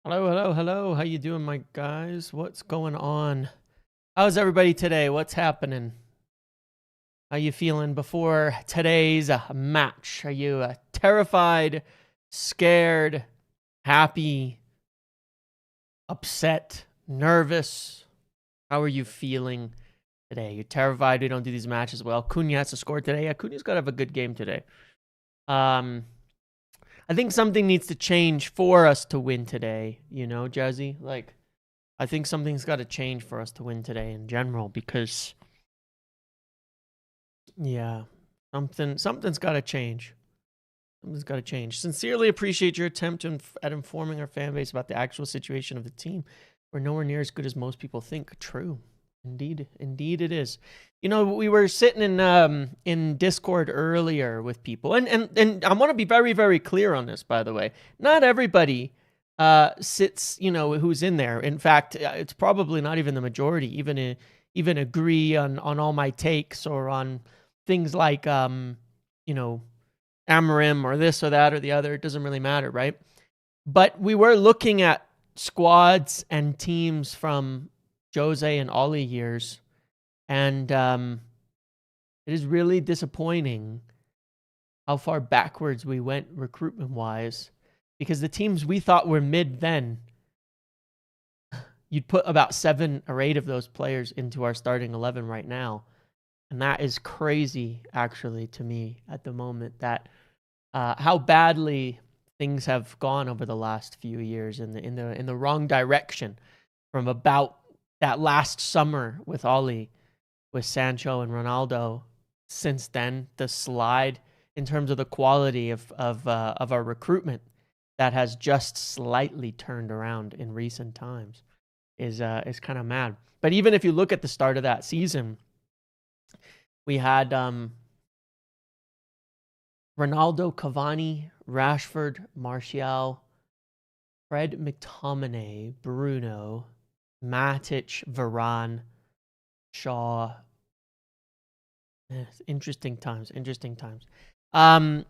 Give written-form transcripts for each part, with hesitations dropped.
Hello, hello, hello. How you doing, my guys? What's going on? How's everybody today? What's happening? How you feeling before today's match? Are you terrified, scared, happy, upset, nervous? How are you feeling today? You're terrified we don't do these matches well. Cunha has to score today. Yeah, Cunha's got to have a good game today. I think something needs to change for us to win today, Jazzy? Like, I think something's got to change for us to win today in general because, yeah, something's got to change. Something's got to change. Sincerely appreciate your attempt at informing our fan base about the actual situation of the team. We're nowhere near as good as most people think. True. Indeed it is. We were sitting in Discord earlier with people, and I want to be very, very clear on this, by the way. Not everybody sits, who's in there. In fact, it's probably not even the majority, even agree on all my takes or on things like Amarim or this or that or the other. It doesn't really matter, right? But we were looking at squads and teams from Jose and Ollie years, and it is really disappointing how far backwards we went recruitment-wise, because the teams we thought were mid then, you'd put about 7 or 8 of those players into our starting 11 right now, and that is crazy, actually, to me at the moment, that how badly things have gone over the last few years in the wrong direction from about that last summer with Ollie, with Sancho and Ronaldo. Since then, the slide in terms of the quality of our recruitment that has just slightly turned around in recent times is kind of mad. But even if you look at the start of that season, we had Ronaldo, Cavani, Rashford, Martial, Fred, McTominay, Bruno, Matic, Varane, Shaw. Interesting times. Have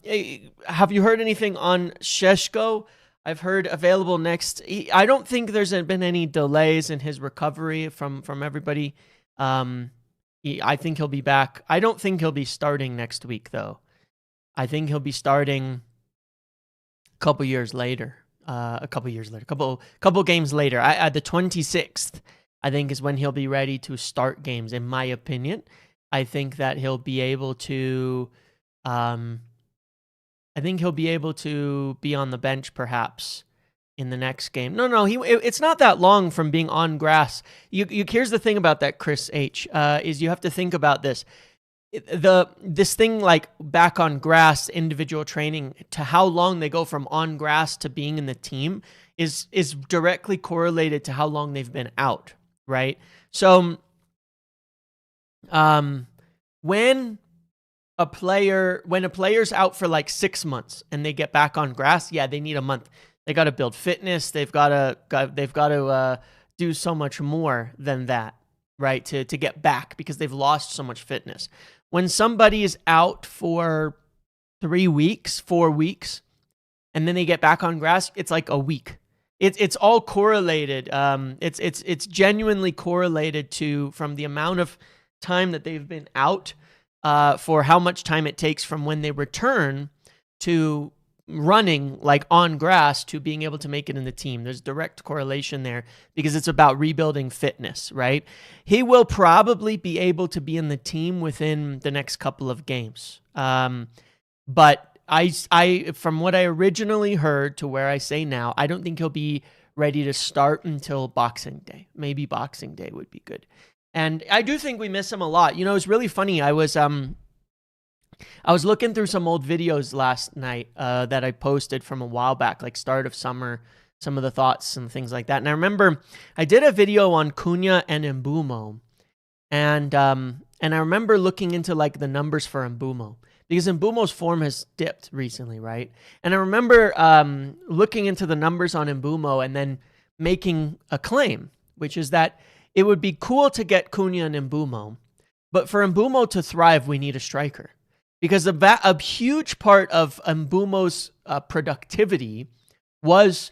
you heard anything on Shesho? I've heard available next. I don't think there's been any delays in his recovery from everybody. I think he'll be back. I don't think he'll be starting next week, though. I think he'll be starting a couple games later. Couple games later. At the 26th, I think, is when he'll be ready to start games, in my opinion. I think that he'll be able to be on the bench perhaps in the next game. No, it's not that long from being on grass. Here's the thing about that, Chris H, is you have to think about this. This thing like back on grass, individual training, to how long they go from on grass to being in the team is directly correlated to how long they've been out, right? So when a player's out for like 6 months and they get back on grass, yeah, they need a month. They got to build fitness. They've got to do so much more than that, right? To get back, because they've lost so much fitness. When somebody is out for 3 weeks, 4 weeks, and then they get back on grass, it's like a week. It's all correlated. It's genuinely correlated from the amount of time that they've been out, for how much time it takes from when they return to running like on grass to being able to make it in the team. There's direct correlation there because it's about rebuilding fitness, right? He will probably be able to be in the team within the next couple of games. But I from what I originally heard to where I say now, I don't think he'll be ready to start until Boxing Day. Maybe Boxing Day would be good. And I do think we miss him a lot. It's really funny. I was looking through some old videos last night that I posted from a while back, like start of summer, some of the thoughts and things like that. And I remember I did a video on Cunha and Mbeumo, and I remember looking into like the numbers for Mbeumo, because Mbeumo's form has dipped recently, right? And I remember looking into the numbers on Mbeumo and then making a claim, which is that it would be cool to get Cunha and Mbeumo, but for Mbeumo to thrive, we need a striker. Because a huge part of Mbeumo's productivity was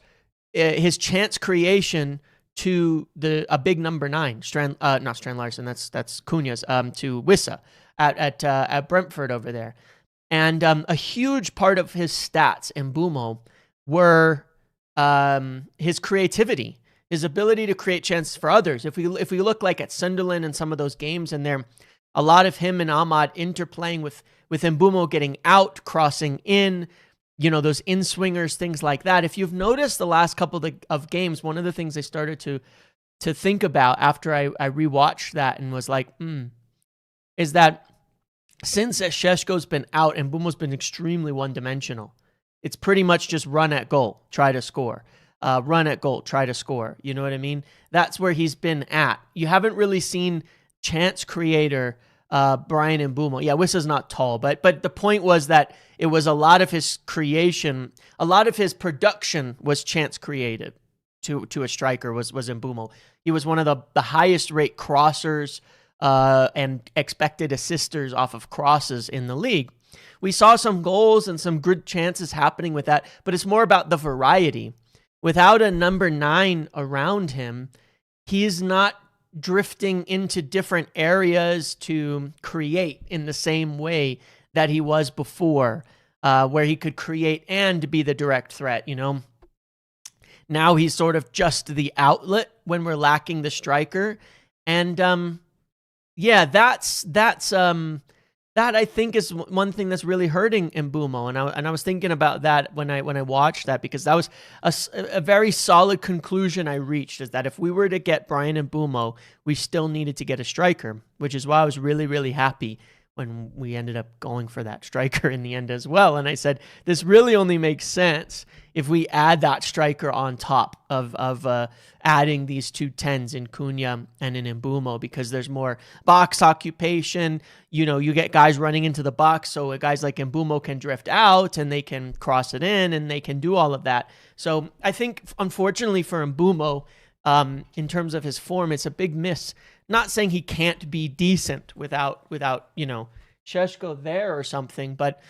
his chance creation to a big number 9, not Strand Larson, that's Cunha's, to Wissa at Brentford over there. And a huge part of his stats in Mbeumo were his creativity, his ability to create chances for others. If we look like at Sunderland and some of those games in there, a lot of him and Ahmad interplaying with Mbeumo getting out, crossing in, those in-swingers, things like that. If you've noticed the last couple of games, one of the things I started to think about after I rewatched that and was like, is that since Sheshko's been out and Mbeumo's been extremely one-dimensional, it's pretty much just run at goal, try to score. Run at goal, try to score. You know what I mean? That's where he's been at. You haven't really seen chance creator Bryan Mbeumo. Yeah, Wissa's not tall, but the point was that it was a lot of his creation, a lot of his production was chance created to a striker was Mbeumo. He was one of the highest rate crossers and expected assisters off of crosses in the league. We saw some goals and some good chances happening with that, but it's more about the variety. Without a number 9 around him, he's not drifting into different areas to create in the same way that he was before, where he could create and be the direct threat, Now he's sort of just the outlet when we're lacking the striker. And that I think is one thing that's really hurting Mbeumo, and I was thinking about that when I watched that, because that was a very solid conclusion I reached, is that if we were to get Bryan Mbeumo, we still needed to get a striker, which is why I was really, really happy when we ended up going for that striker in the end as well. And I said, this really only makes sense if we add that striker on top of adding these 2 10s in Cunha and in Mbeumo, because there's more box occupation. You get guys running into the box, so guys like Mbeumo can drift out and they can cross it in and they can do all of that. So I think, unfortunately for Mbeumo, in terms of his form, it's a big miss. Not saying he can't be decent without Sheshko there or something, but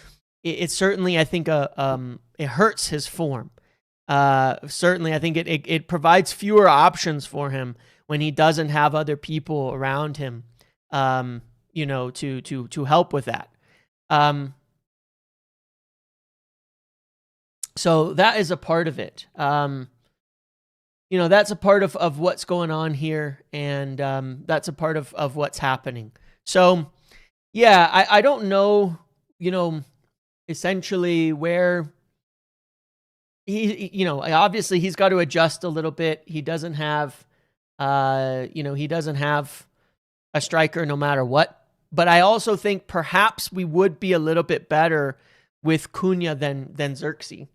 it's certainly, I think, it hurts his form. Certainly, I think it provides fewer options for him when he doesn't have other people around him, to help with that. So that is a part of it. That's a part of what's going on here, and that's a part of what's happening. So, yeah, I don't know, essentially where he, obviously he's got to adjust a little bit. He doesn't have, he doesn't have a striker no matter what. But I also think perhaps we would be a little bit better with Cunha than Xerxes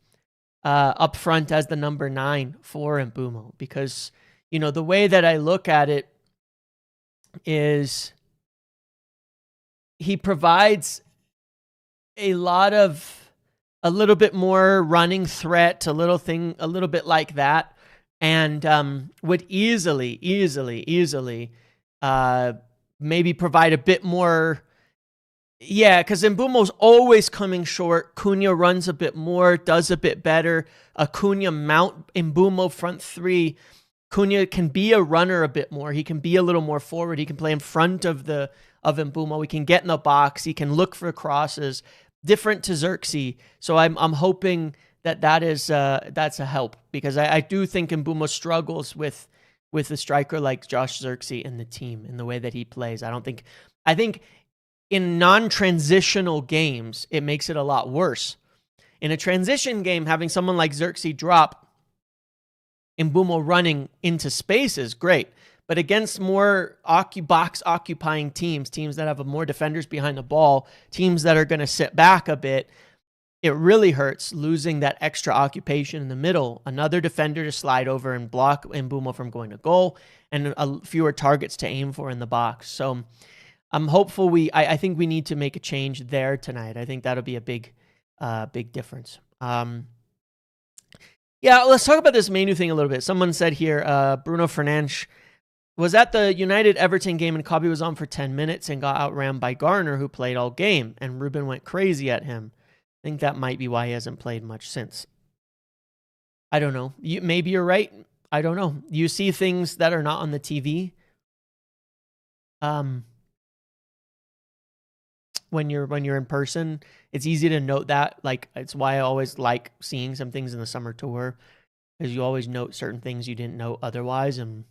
up front as the number 9 for Mbeumo, because, the way that I look at it is he provides a little bit more running threat, a little bit like that, and would easily maybe provide a bit more. Yeah, because Mbeumo's always coming short. Cunha runs a bit more, does a bit better. Cunha mount Mbeumo front 3. Cunha can be a runner a bit more. He can be a little more forward. He can play in front of Mbeumo. He can get in the box. He can look for crosses. Different to Xerxes. So I'm hoping that's a help, because I do think Mbeumo struggles with a striker like Josh Xerxes in the team, in the way that he plays. I think in non-transitional games, it makes it a lot worse. In a transition game, having someone like Xerxes drop Mbeumo running into space is great. But against more box-occupying teams that have more defenders behind the ball, teams that are going to sit back a bit, it really hurts losing that extra occupation in the middle. Another defender to slide over and block Mbeumo from going to goal, and fewer targets to aim for in the box. So I'm hopeful I think we need to make a change there tonight. I think that'll be a big difference. Yeah, let's talk about this Maynu thing a little bit. Someone said here, Bruno Fernandes was at the United-Everton game, and Kobe was on for 10 minutes and got outran by Garner, who played all game, and Ruben went crazy at him. I think that might be why he hasn't played much since. I don't know. Maybe you're right. I don't know. You see things that are not on the TV. When you're in person, it's easy to note that. Like, it's why I always like seeing some things in the summer tour, because you always note certain things you didn't know otherwise and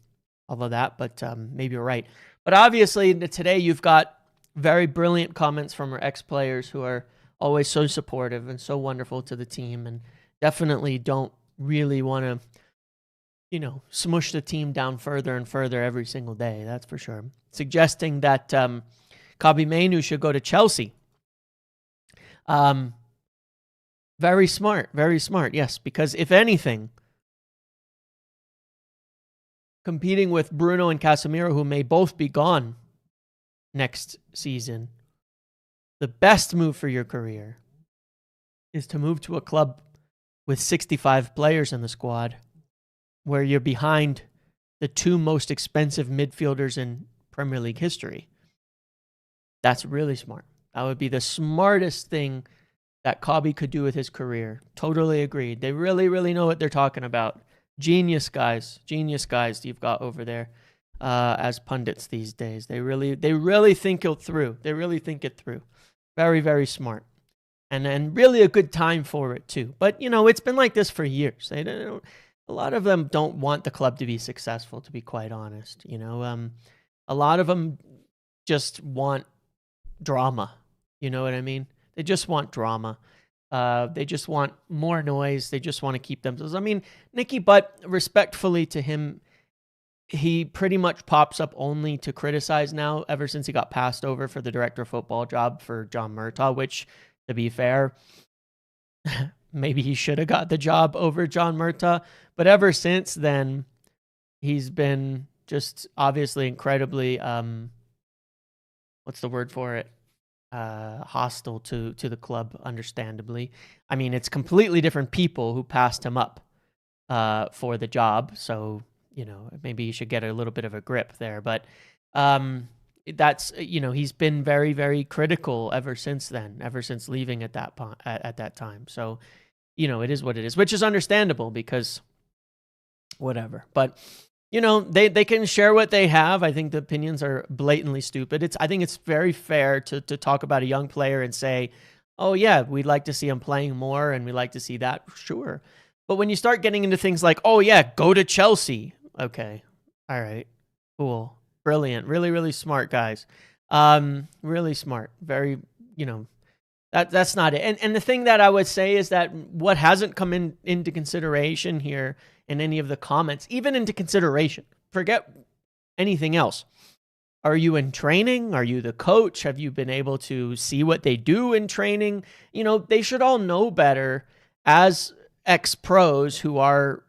all of that. But maybe you're right. But obviously today you've got very brilliant comments from our ex-players who are always so supportive and so wonderful to the team, and definitely don't really want to, smush the team down further and further every single day. That's for sure. Suggesting that Maynu should go to Chelsea. Very smart. Very smart. Yes, because if anything, competing with Bruno and Casemiro, who may both be gone next season, the best move for your career is to move to a club with 65 players in the squad, where you're behind the two most expensive midfielders in Premier League history. That's really smart. That would be the smartest thing that Cobby could do with his career. Totally agreed. They really, really know what they're talking about. Genius guys you've got over there as pundits these days. They really think it through. They really think it through. Very, very smart. And really a good time for it too. But, it's been like this for years. A lot of them don't want the club to be successful, to be quite honest. A lot of them just want drama. You know what I mean? They just want drama. They just want more noise. They just want to keep themselves. I mean, Nicky Butt, respectfully to him, he pretty much pops up only to criticize now, ever since he got passed over for the director of football job for John Murtaugh, which, to be fair, maybe he should have got the job over John Murtaugh. But ever since then, he's been just obviously incredibly, what's the word for it? Hostile to the club, understandably. I mean, it's completely different people who passed him up for the job. So, maybe you should get a little bit of a grip there. But that's, he's been very, very critical ever since then, ever since leaving at that time. So, it is what it is, which is understandable because whatever. But, they can share what they have. I think the opinions are blatantly stupid. I think it's very fair to talk about a young player and say, oh yeah, we'd like to see him playing more and we'd like to see that. Sure. But when you start getting into things like, oh yeah, go to Chelsea. Okay. All right. Cool. Brilliant. Really, really smart guys. Really smart. Very, that's not it. And the thing that I would say is that what hasn't come into consideration here in any of the comments, even into consideration, forget anything else. Are you in training? Are you the coach? Have you been able to see what they do in training? They should all know better as ex-pros who are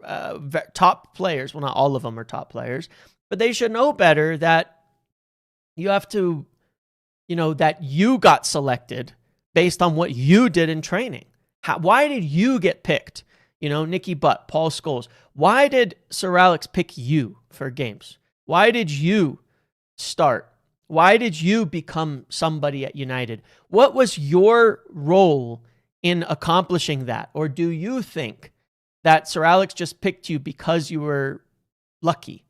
top players. Well, not all of them are top players, but they should know better that you have to, that you got selected based on what you did in training. Why did you get picked? Nicky Butt, Paul Scholes. Why did Sir Alex pick you for games? Why did you start? Why did you become somebody at United? What was your role in accomplishing that? Or do you think that Sir Alex just picked you because you were lucky?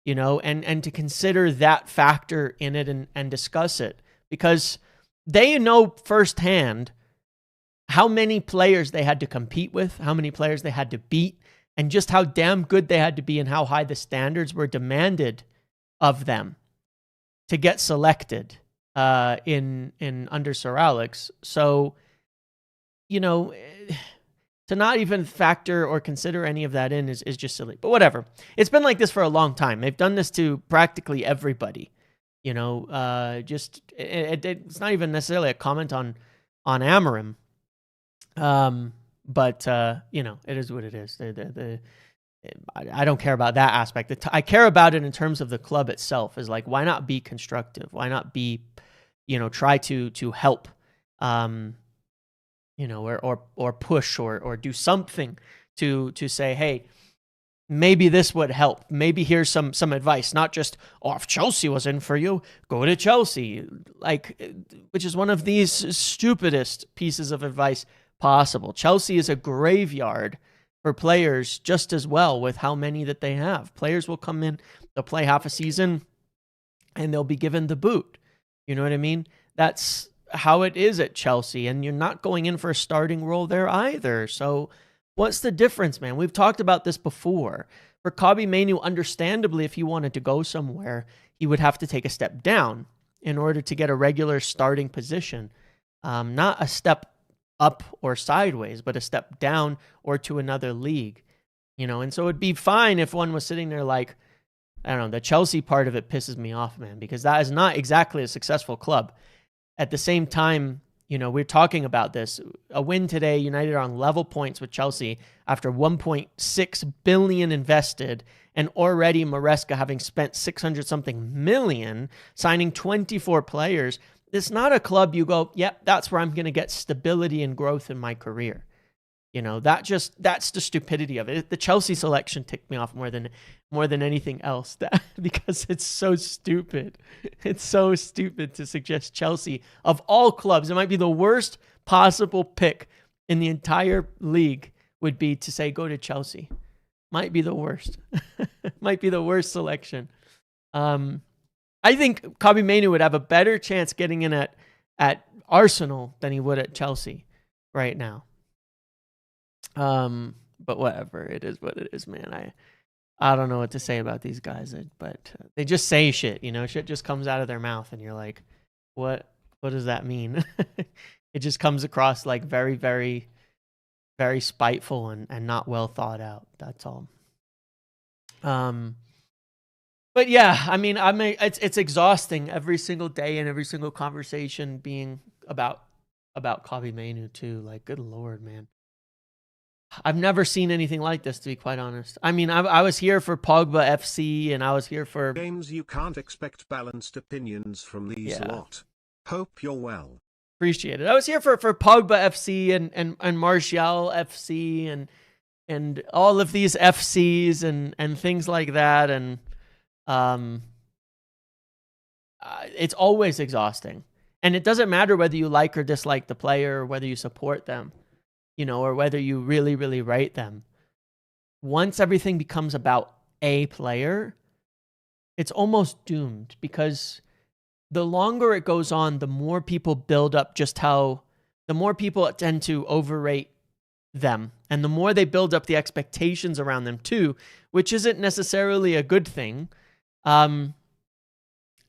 And to consider that factor in it and discuss it, because they know firsthand how many players they had to compete with, how many players they had to beat, and just how damn good they had to be and how high the standards were demanded of them to get selected in under Sir Alex. So, to not even factor or consider any of that in is just silly. But whatever. It's been like this for a long time. They've done this to practically everybody. It's not even necessarily a comment on Amorim. But it is what it is. I don't care about that aspect. I care about it in terms of the club itself. Is like, why not be constructive? Why not be, try to help, or push or do something to say, hey, maybe this would help. Maybe here's some advice, not just, oh, if Chelsea was in for you, go to Chelsea. Which is one of these stupidest pieces of advice possible. Chelsea is a graveyard for players just as well with how many that they have. Players will come in, they'll play half a season, and they'll be given the boot. You know what I mean? That's how it is at Chelsea, and you're not going in for a starting role there either. So what's the difference, man? We've talked about this before. For Kobbie Maynu, understandably, if he wanted to go somewhere, he would have to take a step down in order to get a regular starting position. Not a step up or sideways, but a step down or to another league. And so it'd be fine if one was sitting there like, I don't know, the Chelsea part of it pisses me off, man, because that is not exactly a successful club. At the same time, we're talking about this. A win today, United are on level points with Chelsea after 1.6 billion invested, and already Maresca having spent 600-something million, signing 24 players. It's not a club you go, yep, that's where I'm going to get stability and growth in my career. That's the stupidity of it. The Chelsea selection ticked me off more than anything else, because it's so stupid. It's so stupid to suggest Chelsea, of all clubs, it might be the worst possible pick in the entire league would be to say, go to Chelsea. Might be the worst. Might be the worst selection. I think Kobbie Maynu would have a better chance getting in at Arsenal than he would at Chelsea right now. But whatever, it is what it is, man. I don't know what to say about these guys, but they just say shit, shit just comes out of their mouth and you're like, what does that mean? It just comes across like very, very, very spiteful and not well thought out. That's all. But yeah, I mean, it's exhausting every single day and every single conversation being about Kobbie Maynu too. Like, good Lord, man. I've never seen anything like this, to be quite honest. I mean, I was here for Pogba FC, and I was here for games. You can't expect balanced opinions from these lot. Hope you're well. Appreciate it. I was here for Pogba FC and Martial FC and all of these FCs and things like that, and it's always exhausting. And it doesn't matter whether you like or dislike the player or whether you support them, or whether you really, really rate them. Once everything becomes about a player, it's almost doomed, because the longer it goes on, the more people build up the more people tend to overrate them, and the more they build up the expectations around them too, which isn't necessarily a good thing. And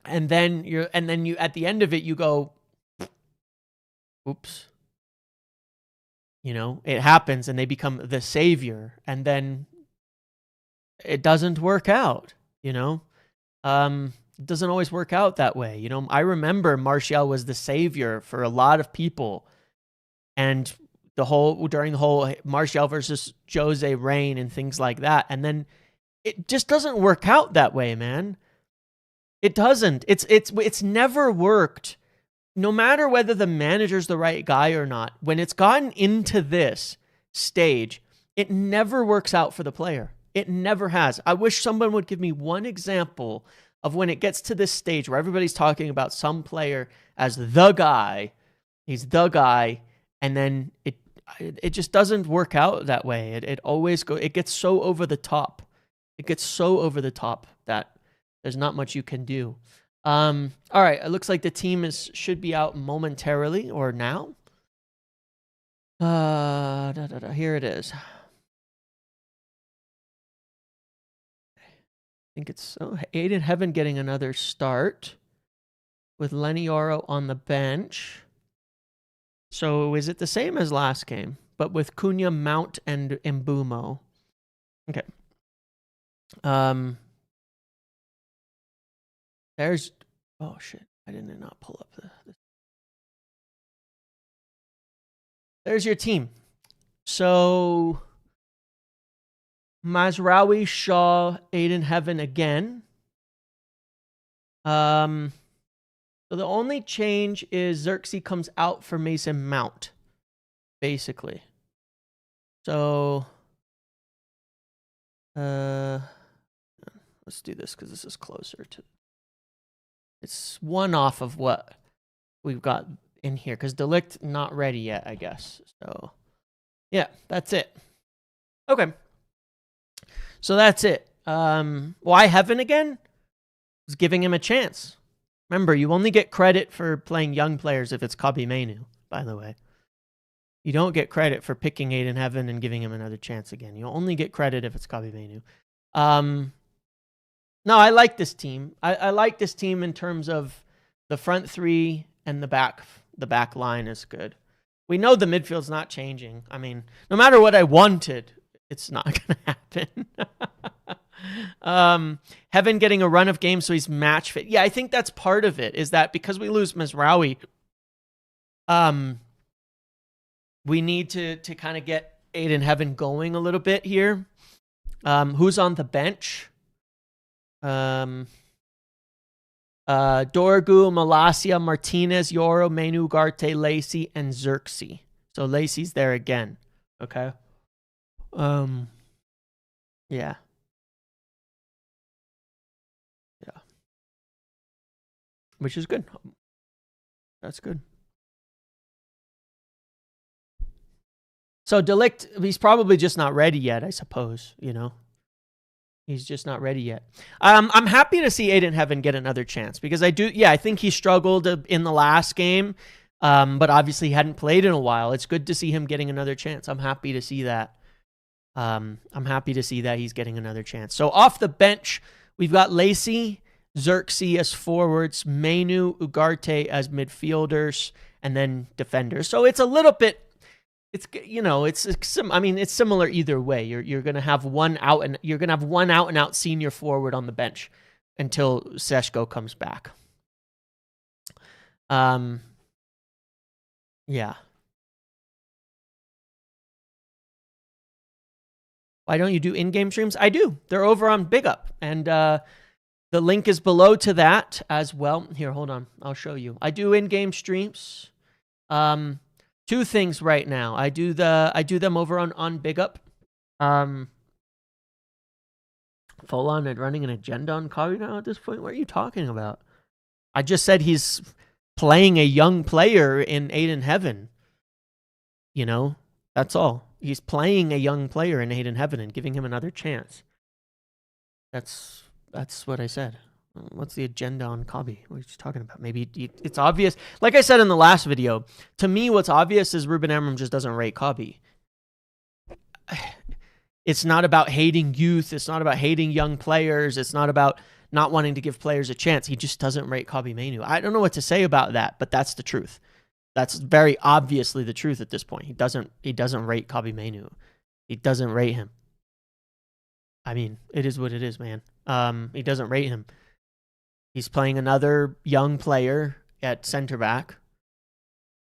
then you at the end of it, you go, oops. It happens and they become the savior, and then it doesn't work out, It doesn't always work out that way. I remember Martial was the savior for a lot of people, and during the whole Martial versus Jose reign and things like that. And then it just doesn't work out that way, man. It doesn't. It's never worked. No matter whether the manager's the right guy or not, when it's gotten into this stage, it never works out for the player. It never has. I wish someone would give me one example of when it gets to this stage where everybody's talking about some player as the guy. He's the guy, and then it just doesn't work out that way. It gets so over the top. It gets so over the top that there's not much you can do. All right, it looks like the team should be out momentarily or now. Here it is. I think it's Aiden Heaven getting another start with Lenny Oro on the bench. So is it the same as last game, but with Cunha, Mount, and Mbeumo? Okay. There's, oh shit, I did not pull up this. There's your team. So Mazraoui, Shaw, Aiden Heaven again. So the only change is Xerxes comes out for Mason Mount, basically. So let's do this because this is closer to. It's one off of what we've got in here, because De Ligt not ready yet, I guess. So yeah, that's it. Okay. So that's it. Why Heaven again? Was giving him a chance. Remember, you only get credit for playing young players if it's Kabi Maynu, by the way. You don't get credit for picking Aiden Heaven and giving him another chance again. You only get credit if it's Kabi Maynu. No, I like this team. I like this team in terms of the front three and the back line is good. We know the midfield's not changing. I mean, no matter what I wanted, it's not going to happen. Heaven getting a run of games so he's match fit. Yeah, I think that's part of it, is that because we lose Mizraoui, we need to kind of get Aiden Heaven going a little bit here. Who's on the bench? Dorgu, Malasia, Martinez, Yoro, Maynu, Ugarte, Lacey, and Xerxes. So Lacey's there again. Okay. Yeah. Which is good. That's good. So Delict, he's probably just not ready yet, I suppose, you know. He's just not ready yet. I'm happy to see Aiden Heaven get another chance because I think he struggled in the last game, but obviously he hadn't played in a while. It's good to see him getting another chance. I'm happy to see that. I'm happy to see that he's getting another chance. So off the bench, we've got Lacey, Xerxes as forwards, Maynu, Ugarte as midfielders, and then defenders. So it's a little bit, it's similar either way. You're gonna have one out and out senior forward on the bench until Shesho comes back. Yeah. Why don't you do in-game streams? I do. They're over on Big Up, and the link is below to that as well. Here, hold on. I'll show you. I do in-game streams. Two things right now. I do them over on Big Up. Full on and running an agenda on Kabi now at this point. What are you talking about? I just said he's playing a young player in Aiden Heaven. You know, that's all. He's playing a young player in Aiden Heaven and giving him another chance. That's what I said. What's the agenda on Kabi? What are you talking about? Maybe it's obvious. Like I said in the last video, to me, what's obvious is Ruben Amram just doesn't rate Kabi. It's not about hating youth. It's not about hating young players. It's not about not wanting to give players a chance. He just doesn't rate Kabi Maynu. I don't know what to say about that, but that's the truth. That's very obviously the truth at this point. He doesn't rate Kabi Maynu. He doesn't rate him. I mean, it is what it is, man. He doesn't rate him. He's playing another young player at center back.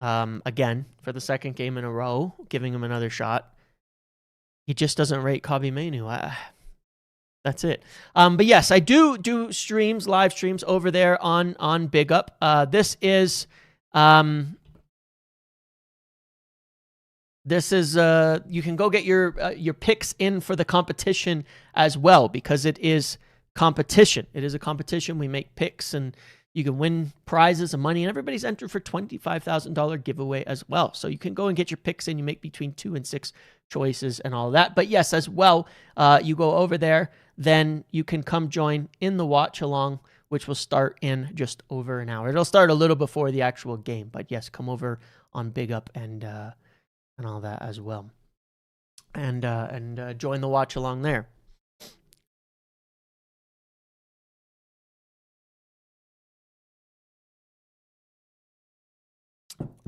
Again, for the second game in a row, giving him another shot. He just doesn't rate Kabi Maynu. That's it. But yes, I do streams, live streams over there on Big Up. This is you can go get your picks in for the competition as well, because it is competition. It is a competition. We make picks and you can win prizes and money, and everybody's entered for $25,000 giveaway as well. So you can go and get your picks in. You make between 2 and 6 choices and all that. But yes, as well, you go over there, then you can come join in the watch along, which will start in just over an hour. It'll start a little before the actual game, but yes, come over on Big Up and all that as well, and join the watch along there.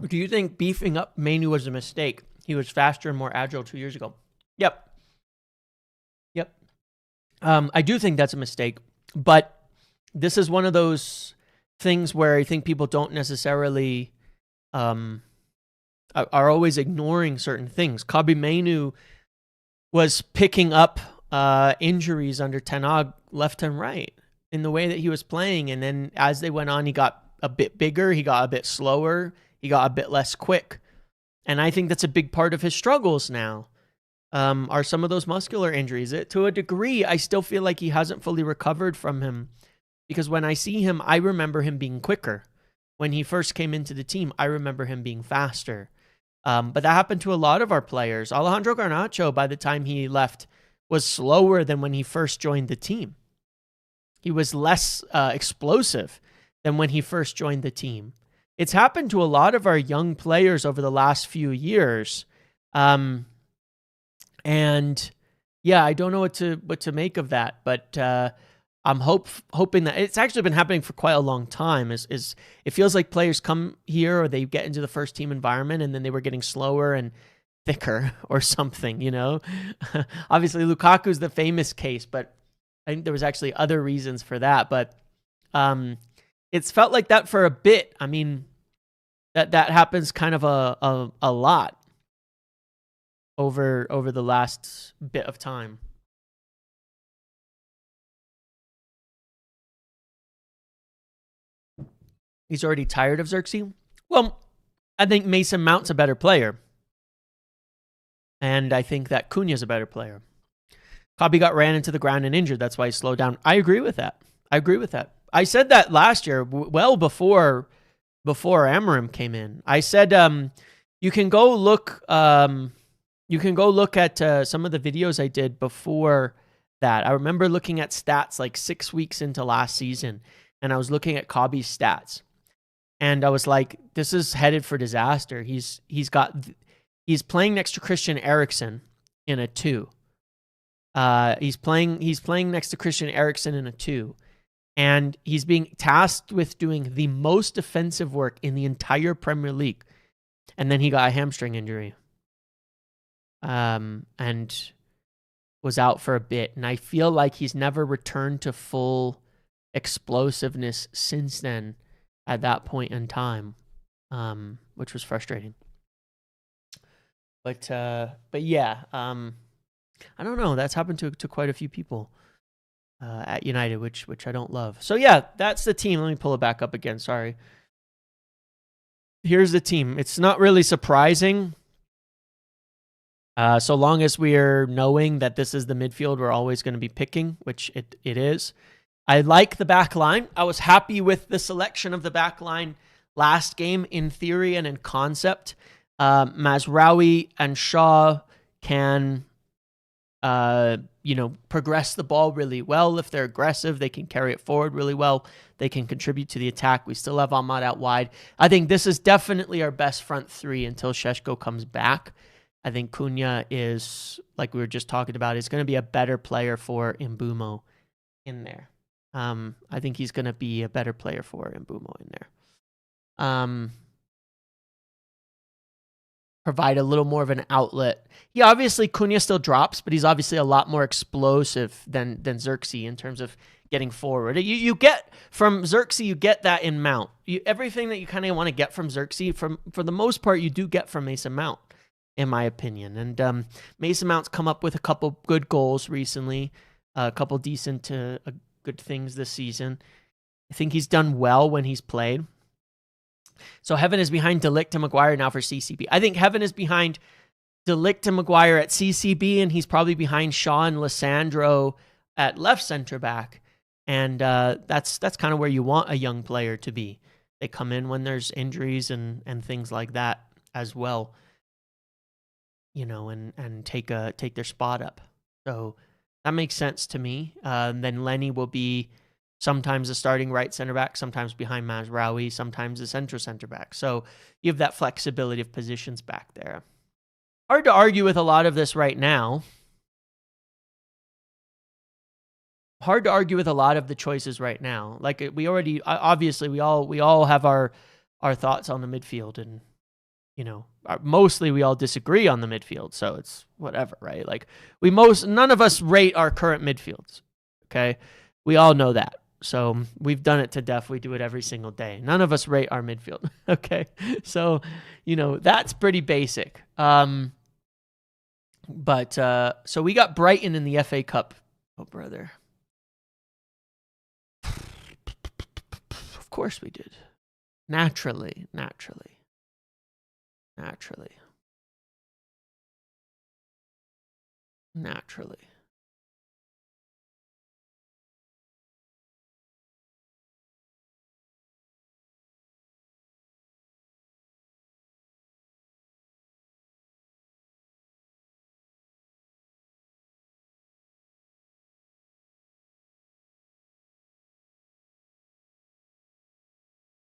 Do you think beefing up Maynu was a mistake? He was faster and more agile 2 years ago. Yep. I do think that's a mistake, but this is one of those things where I think people don't necessarily are always ignoring certain things. Kabi Maynu was picking up injuries under Ten Hag left and right in the way that he was playing, and then as they went on, he got a bit bigger, he got a bit slower, he got a bit less quick. And I think that's a big part of his struggles now, are some of those muscular injuries. To a degree, I still feel like he hasn't fully recovered from him, because when I see him, I remember him being quicker. When he first came into the team, I remember him being faster. But that happened to a lot of our players. Alejandro Garnacho, by the time he left, was slower than when he first joined the team. He was less explosive than when he first joined the team. It's happened to a lot of our young players over the last few years. And yeah, I don't know what to make of that, but I'm hoping that it's actually been happening for quite a long time. Is it feels like players come here or they get into the first team environment and then they were getting slower and thicker or something, you know? Obviously, Lukaku's the famous case, but I think there was actually other reasons for that. But it's felt like that for a bit. I mean, that happens kind of a lot over the last bit of time. He's already tired of Xerxes. Well, I think Mason Mount's a better player. And I think that Cunha's a better player. Kobe got ran into the ground and injured. That's why he slowed down. I agree with that. I said that last year, well before Amorim came in. I said you can go look at some of the videos I did before that. I remember looking at stats like 6 weeks into last season, and I was looking at Kobe's stats. And I was like, this is headed for disaster. He's playing next to Christian Eriksen in a 2. He's playing next to Christian Eriksen in a 2. And he's being tasked with doing the most defensive work in the entire Premier League. And then he got a hamstring injury. And was out for a bit. And I feel like he's never returned to full explosiveness since then at that point in time, which was frustrating. But yeah, I don't know. That's happened to quite a few people at United, which I don't love. So yeah, that's the team. Let me pull it back up again. Sorry. Here's the team. It's not really surprising. So long as we are knowing that this is the midfield we're always going to be picking, which it is. I like the back line. I was happy with the selection of the back line last game in theory and in concept. Mazraoui and Shaw can, progress the ball really well. If they're aggressive, they can carry it forward really well. They can contribute to the attack. We still have Ahmad out wide. I think this is definitely our best front three until Shesho comes back. I think Cunha is, like we were just talking about, is going to be a better player for Mbeumo in there. I think he's going to be a better player for Mbeumo in there. Provide a little more of an outlet. Yeah, obviously Cunha still drops, but he's obviously a lot more explosive than Xerxes in terms of getting forward. You get from Xerxes, you get that in Mount. Everything that you kind of want to get from Xerxes, for the most part, you do get from Mason Mount, in my opinion. And Mason Mount's come up with a couple good goals recently, a couple decent good things this season. I think he's done well when he's played. So Heaven is behind De Ligt and Maguire now for CCB. I think Heaven is behind De Ligt and Maguire at CCB, and he's probably behind Shaw and Lissandro at left center back. And that's kind of where you want a young player to be. They come in when there's injuries and things like that as well, and take their spot up. So that makes sense to me. Then Lenny will be sometimes the starting right center back, sometimes behind Mazraoui, sometimes the center back. So you have that flexibility of positions back there. Hard to argue with a lot of this right now. Hard to argue with a lot of the choices right now. Like we already, obviously, we all have our thoughts on the midfield, and mostly we all disagree on the midfield. So it's whatever, right? Like none of us rate our current midfields. Okay, we all know that. So we've done it to death. We do it every single day. None of us rate our midfield. Okay. So, that's pretty basic. But so we got Brighton in the FA Cup. Oh, brother. Of course we did. Naturally.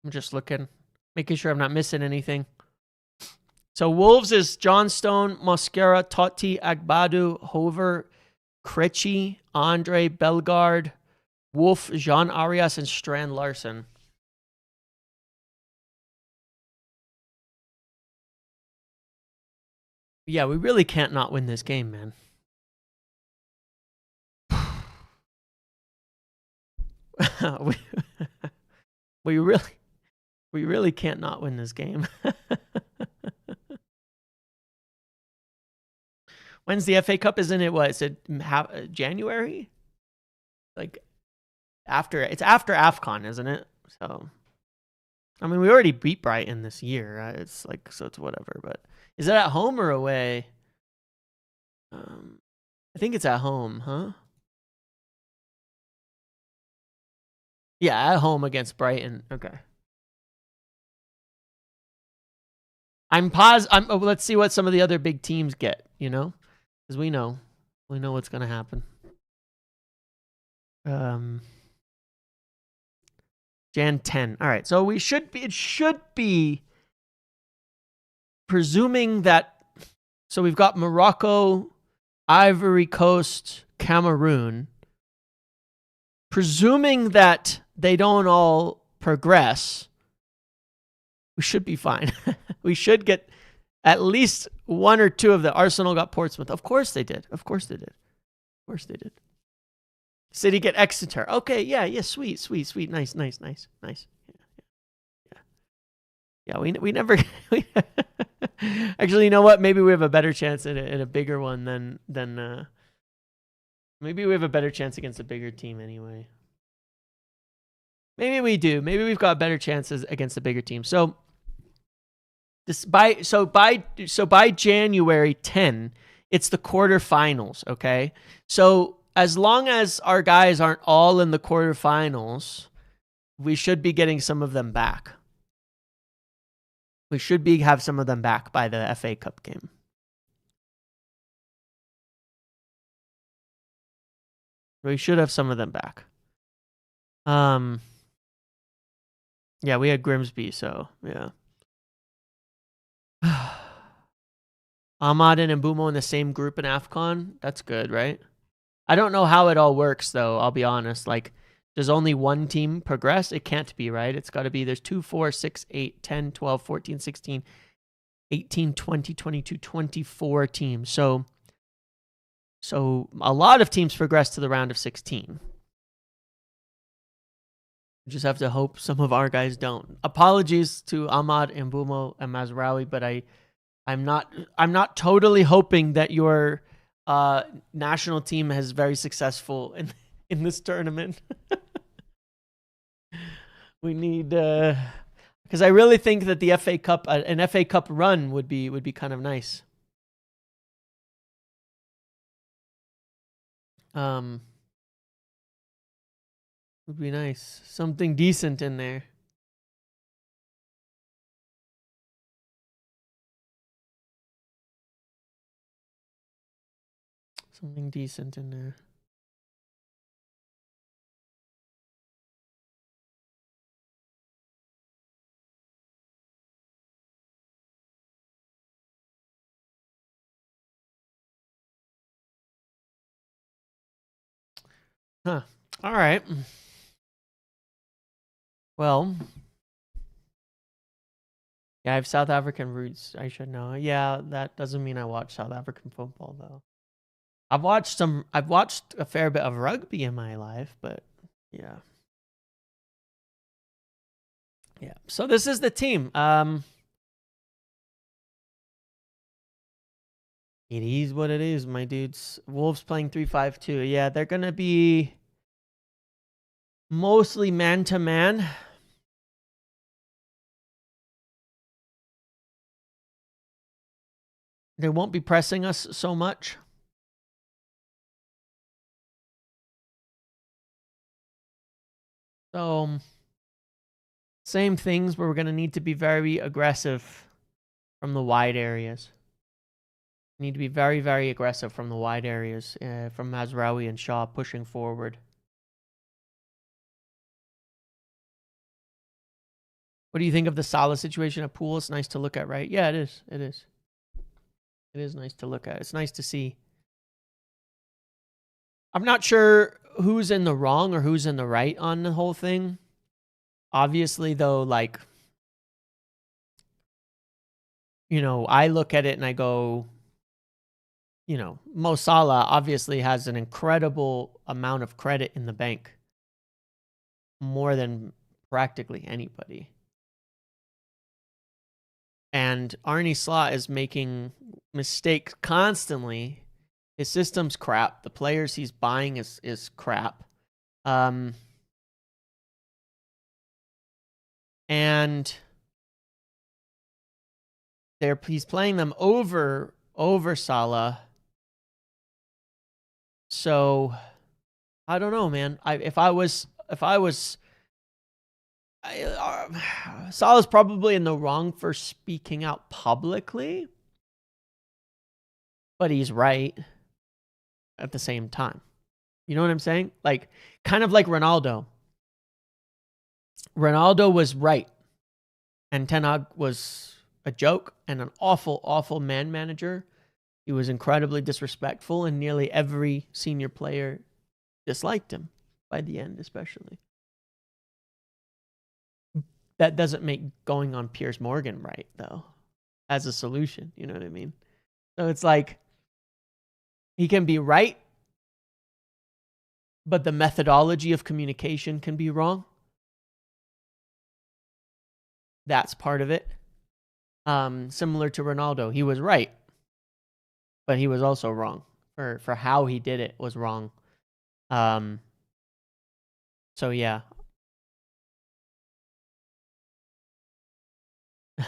I'm just looking, making sure I'm not missing anything. So Wolves is Johnstone, Mosquera, Totti, Agbadu, Hover, Krejci, Andre, Bellegarde, Wolf, Jean Arias, and Strand Larson. Yeah, we really can't not win this game, man. we really can't not win this game. When's the FA Cup? Isn't it what? Is it January? Like it's after AFCON, isn't it? So I mean, we already beat Brighton this year. Right? It's like, so it's whatever. But is it at home or away? I think it's at home, huh? Yeah, at home against Brighton. Okay. Let's see what some of the other big teams get, because we know what's gonna happen. Jan 10. All right, so it should be presuming that. So we've got Morocco, Ivory Coast, Cameroon. Presuming that they don't all progress, we should be fine. We should get at least one or two of the Arsenal got Portsmouth. Of course they did. City get Exeter. Okay, yeah, sweet. Nice. Yeah, we never. Actually, you know what? Maybe we have a better chance at a bigger one than. Maybe we have a better chance against a bigger team anyway. Maybe we do. Maybe we've got better chances against a bigger team. So by January 10, it's the quarterfinals, okay? So as long as our guys aren't all in the quarterfinals, we should be getting some of them back. We should have some of them back by the FA Cup game. We should have some of them back. Yeah, we had Grimsby, so yeah. Ahmad and Mbeumo in the same group in AFCON. That's good, right? I don't know how it all works, though. I'll be honest. Like, does only one team progress? It can't be, right? It's got to be there's 2, 4, 6, 8, 10, 12, 14, 16, 18, 20, 22, 24 teams. So a lot of teams progress to the round of 16. We just have to hope some of our guys don't. Apologies to Ahmad, Mbeumo, and Mazraoui, but I'm not totally hoping that your national team is very successful in this tournament. We need because I really think that the FA Cup, an FA Cup run would be kind of nice. Would be nice. Something decent in there. Something decent in there. Huh. All right. Well, yeah, I have South African roots. I should know. Yeah, that doesn't mean I watch South African football, though. I've watched a fair bit of rugby in my life, but yeah. Yeah. So this is the team. It is what it is, my dudes. Wolves playing 3-5-2. Yeah, they're going to be mostly man-to-man. They won't be pressing us so much. So, same things, but we're going to need to be very aggressive from the wide areas. Need to be very, very aggressive from the wide areas, from Mazraoui and Shaw pushing forward. What do you think of the Salah situation at Pool? It's nice to look at, right? Yeah, it is. It is. It is nice to look at. It's nice to see. I'm not sure who's in the wrong or who's in the right on the whole thing. Obviously, though, like, you know, I look at it and I go, you know, Mo Salah obviously has an incredible amount of credit in the bank. More than practically anybody. And Arne Slot is making mistakes constantly. His system's crap. The players he's buying is crap. And he's playing them over Salah. So I don't know, man. Salah's probably in the wrong for speaking out publicly, but he's right at the same time. You know what I'm saying? Like, kind of like Ronaldo. Ronaldo was right, and Ten Hag was a joke and an awful, awful man manager. He was incredibly disrespectful, and nearly every senior player disliked him by the end, especially. That doesn't make going on Piers Morgan right, though, as a solution. You know what I mean? So it's like, he can be right, but the methodology of communication can be wrong. That's part of it. Similar to Ronaldo, he was right, but he was also wrong. For how he did it was wrong. So yeah.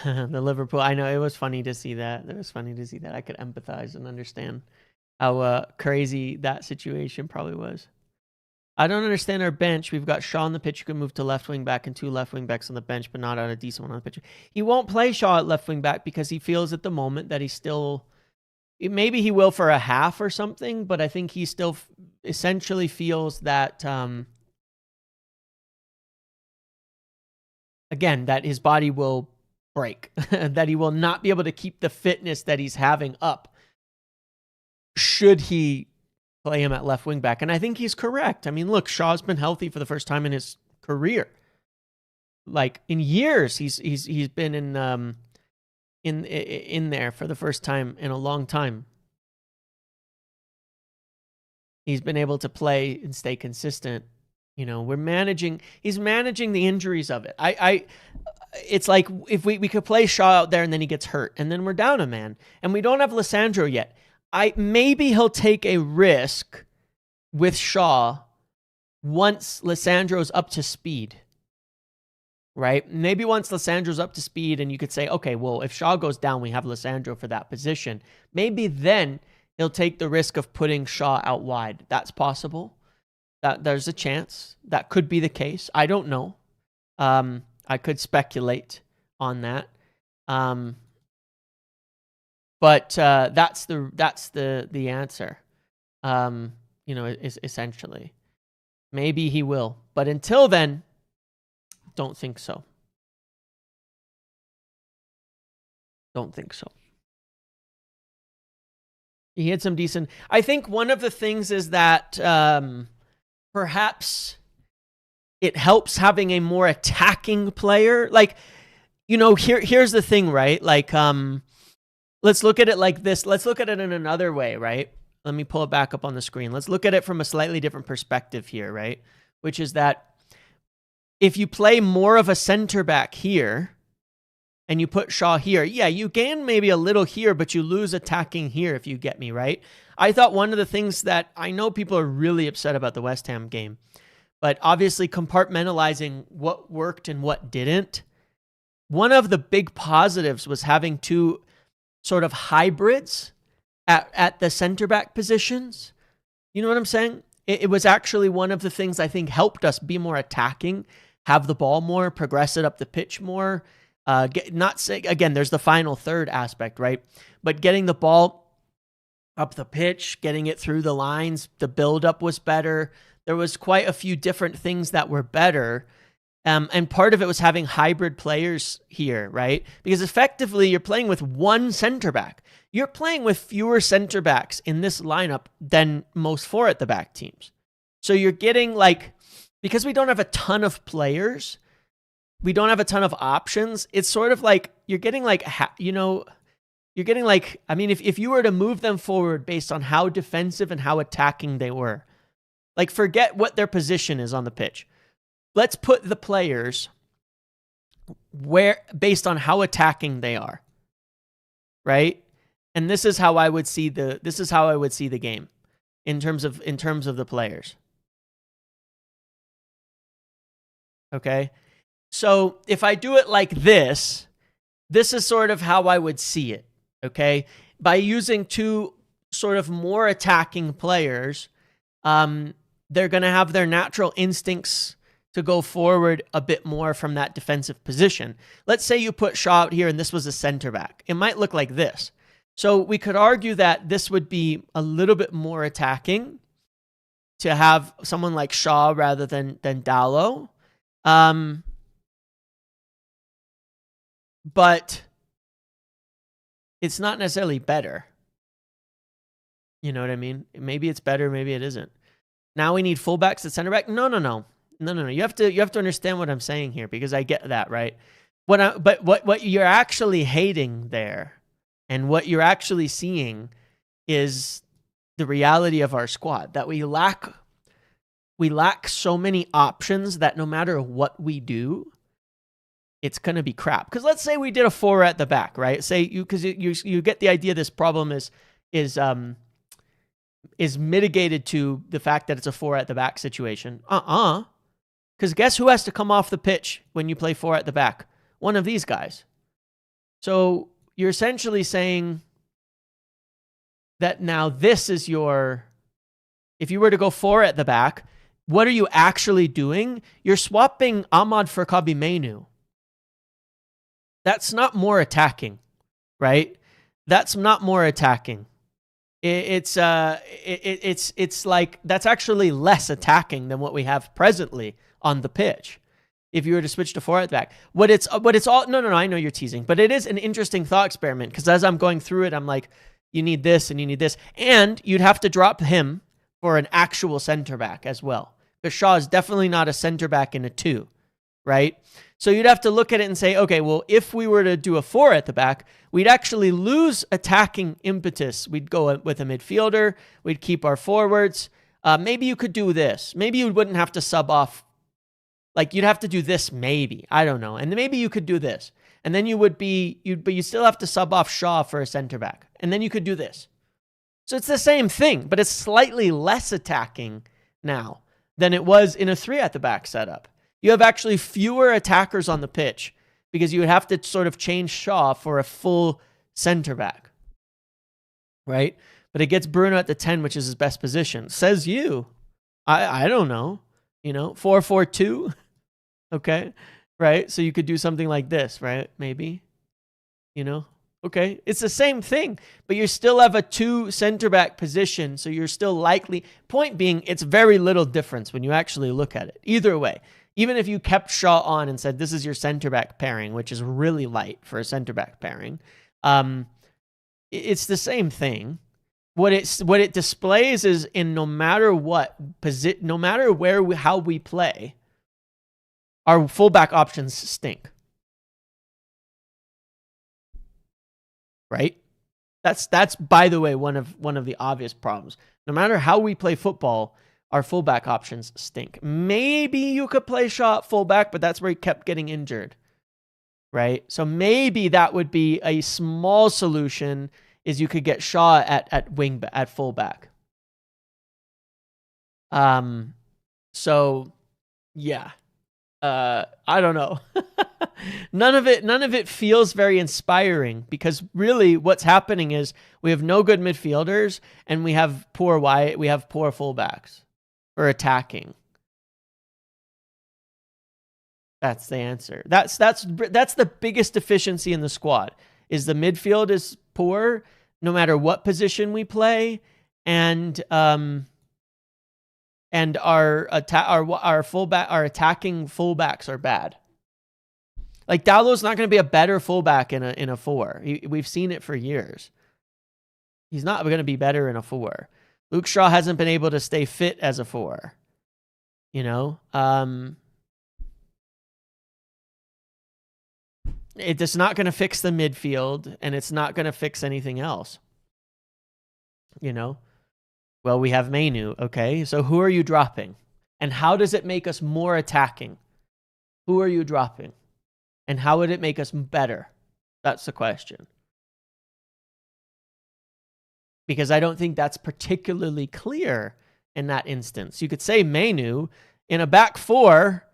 The Liverpool, I know, it was funny to see that. It was funny to see that. I could empathize and understand how crazy that situation probably was. I don't understand our bench. We've got Shaw on the pitch who can move to left wing back and 2 left wing backs on the bench, but not on a decent one on the pitch. He won't play Shaw at left wing back because he feels at the moment that he's still... Maybe he will for a half or something, but I think he still essentially feels that... again, that his body will break, that he will not be able to keep the fitness that he's having up should he play him at left wing back. And I think he's correct. I mean, look, Shaw's been healthy for the first time in his career. Like, in years, he's been in there for the first time in a long time. He's been able to play and stay consistent. You know, he's managing the injuries of it. It's like if we could play Shaw out there and then he gets hurt and then we're down a man and we don't have Lissandro yet. Maybe he'll take a risk with Shaw once Lissandro's up to speed, right? Maybe once Lissandro's up to speed and you could say, okay, well, if Shaw goes down, we have Lissandro for that position. Maybe then he'll take the risk of putting Shaw out wide. That's possible. There's a chance. That could be the case. I don't know. I could speculate on that. But that's the answer. You know, is essentially. Maybe he will. But until then, don't think so. Don't think so. He had some decent... I think one of the things is that perhaps it helps having a more attacking player. Like, you know, here's the thing, right? Like, let's look at it like this. Let's look at it in another way, right? Let me pull it back up on the screen. Let's look at it from a slightly different perspective here, right? Which is that if you play more of a center back here and you put Shaw here, yeah, you gain maybe a little here, but you lose attacking here, if you get me, right? I thought one of the things that I know people are really upset about the West Ham game, but obviously compartmentalizing what worked and what didn't. One of the big positives was having 2 sort of hybrids at the center back positions. You know what I'm saying? It was actually one of the things I think helped us be more attacking, have the ball more, progress it up the pitch more. Again, there's the final third aspect, right? But getting the ball up the pitch, getting it through the lines, the buildup was better. There was quite a few different things that were better. And part of it was having hybrid players here, right? Because effectively you're playing with one center back. You're playing with fewer center backs in this lineup than most 4 at the back teams. So you're getting like, because we don't have a ton of players, we don't have a ton of options. It's sort of like you're getting like, you're getting like, I mean, if you were to move them forward based on how defensive and how attacking they were, like forget what their position is on the pitch. Let's put the players where based on how attacking they are, right? And this is how I would see the game in terms of the players. Okay? So, if I do it like this is sort of how I would see it, okay? By using 2 sort of more attacking players, they're going to have their natural instincts to go forward a bit more from that defensive position. Let's say you put Shaw out here and this was a center back. It might look like this. So we could argue that this would be a little bit more attacking to have someone like Shaw rather than Dallo. But it's not necessarily better. You know what I mean? Maybe it's better, maybe it isn't. Now we need fullbacks at center back. No. You have to understand what I'm saying here, because I get that, right? But what you're actually hating there, and what you're actually seeing, is the reality of our squad, that we lack so many options that no matter what we do, it's going to be crap. Because let's say we did a 4 at the back, right? Say because you get the idea. This problem is mitigated to the fact that it's a 4 at the back situation. Because guess who has to come off the pitch when you play 4 at the back? One of these guys. So you're essentially saying that now this is your, if you were to go 4 at the back, what are you actually doing? You're swapping Ahmad for Maynu. That's not more attacking, right? That's not more attacking. It's like that's actually less attacking than what we have presently on the pitch. If you were to switch to 4 at the back, what it's all no, I know you're teasing, but it is an interesting thought experiment, because as I'm going through it, I'm like, you need this and you need this, and you'd have to drop him for an actual center back as well, because Shaw is definitely not a center back in a 2, right? So you'd have to look at it and say, okay, well, if we were to do a 4 at the back, we'd actually lose attacking impetus. We'd go with a midfielder. We'd keep our forwards. Maybe you could do this. Maybe you wouldn't have to sub off. Like, you'd have to do this maybe. I don't know. And then maybe you could do this. And then but you still have to sub off Shaw for a center back. And then you could do this. So it's the same thing, but it's slightly less attacking now than it was in a 3 at the back setup. You have actually fewer attackers on the pitch because you would have to sort of change Shaw for a full center back, right? But it gets Bruno at the 10, which is his best position. Says you. I don't know. 4-4-2. Okay, right? So you could do something like this, right? Maybe, Okay, it's the same thing, but you still have a 2 center back position, so you're still likely. Point being, it's very little difference when you actually look at it. Either way. Even if you kept Shaw on and said, this is your center back pairing, which is really light for a center back pairing, it's the same thing. What it displays is, in no matter what position, no matter how we play, our fullback options stink. Right? That's by the way one of the obvious problems. No matter how we play football, our fullback options stink. Maybe you could play Shaw at fullback, but that's where he kept getting injured, right? So maybe that would be a small solution, is you could get Shaw at fullback. So yeah, I don't know. None of it feels very inspiring, because really what's happening is we have no good midfielders and we have poor fullbacks for attacking. That's the answer. That's the biggest deficiency in the squad, is the midfield is poor no matter what position we play, and and our attacking fullbacks are bad. Like Dalot's not going to be a better fullback in a 4. We've seen it for years. He's not going to be better in a 4. Luke Shaw hasn't been able to stay fit as a 4. You know, it's not going to fix the midfield, and it's not going to fix anything else. You know, well, we have Maynu. Okay, so who are you dropping, and how does it make us more attacking? Who are you dropping, and how would it make us better? That's the question. Because I don't think that's particularly clear in that instance. You could say Maynu in a back 4.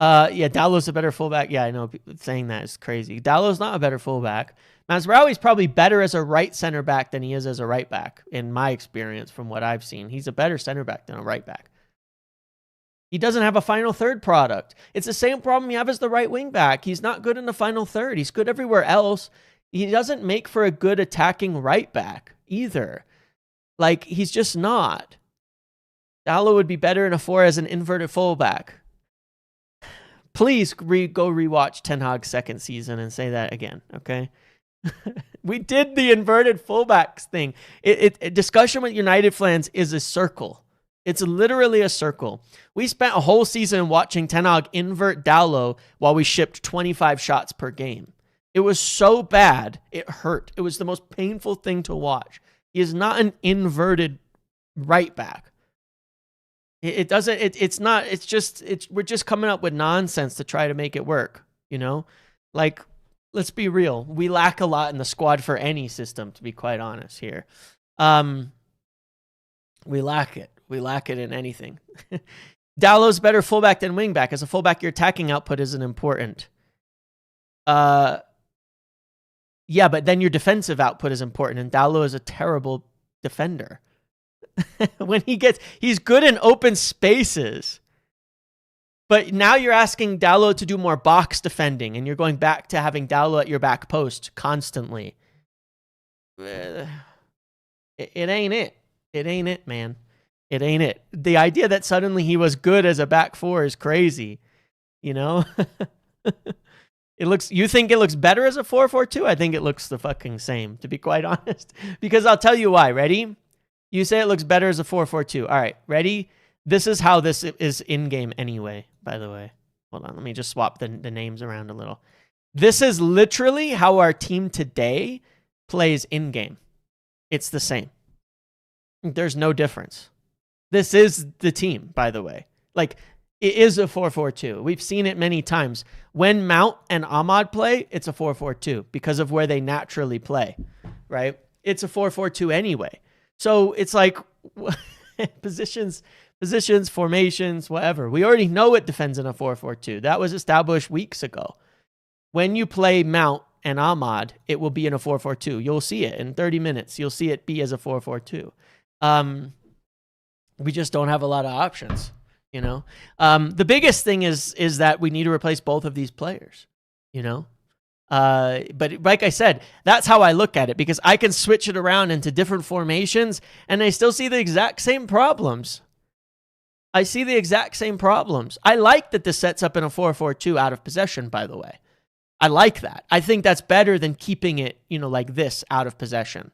Yeah, Dalot's a better fullback. Yeah, I know saying that is crazy. Dalot's not a better fullback. Mazraoui's probably better as a right center back than he is as a right back, in my experience from what I've seen. He's a better center back than a right back. He doesn't have a final third product. It's the same problem you have as the right wing back. He's not good in the final third. He's good everywhere else. He doesn't make for a good attacking right back either. Like, he's just not. Dalot would be better in a 4 as an inverted fullback. Please go rewatch Ten Hag's second season and say that again, okay? We did the inverted fullbacks thing. Discussion with United fans is a circle. It's literally a circle. We spent a whole season watching Ten Hag invert Dalot while we shipped 25 shots per game. It was so bad, it hurt. It was the most painful thing to watch. He is not an inverted right back. We're just coming up with nonsense to try to make it work, you know? Like, let's be real. We lack a lot in the squad for any system, to be quite honest here. We lack it. We lack it in anything. Dalot's better fullback than wingback. As a fullback, your attacking output isn't important. Yeah, but then your defensive output is important, and Dalot is a terrible defender. He's good in open spaces. But now you're asking Dalot to do more box defending, and you're going back to having Dalot at your back post constantly. It ain't it. It ain't it, man. It ain't it. The idea that suddenly he was good as a back 4 is crazy. You know? You think it looks better as a 4-4-2? I think it looks the fucking same, to be quite honest. Because I'll tell you why. Ready? You say it looks better as a 4-4-2. All right, ready? This is how this is in-game anyway, by the way. Hold on, let me just swap the names around a little. This is literally how our team today plays in-game. It's the same. There's no difference. This is the team, by the way. Like, it is a 4-4-2. We've seen it many times. When Mount and Ahmad play, it's a 4-4-2 because of where they naturally play, right? It's a 4-4-2 anyway. So it's like positions, formations, whatever. We already know it defends in a 4-4-2. That was established weeks ago. When you play Mount and Ahmad, it will be in a 4-4-2. You'll see it in 30 minutes. You'll see it be as a 4-4-2. We just don't have a lot of options, you know? The biggest thing is that we need to replace both of these players, you know? But like I said, that's how I look at it, because I can switch it around into different formations and I still see the exact same problems. I see the exact same problems. I like that this sets up in a 4-4-2 out of possession, by the way. I like that. I think that's better than keeping it, you know, like this out of possession.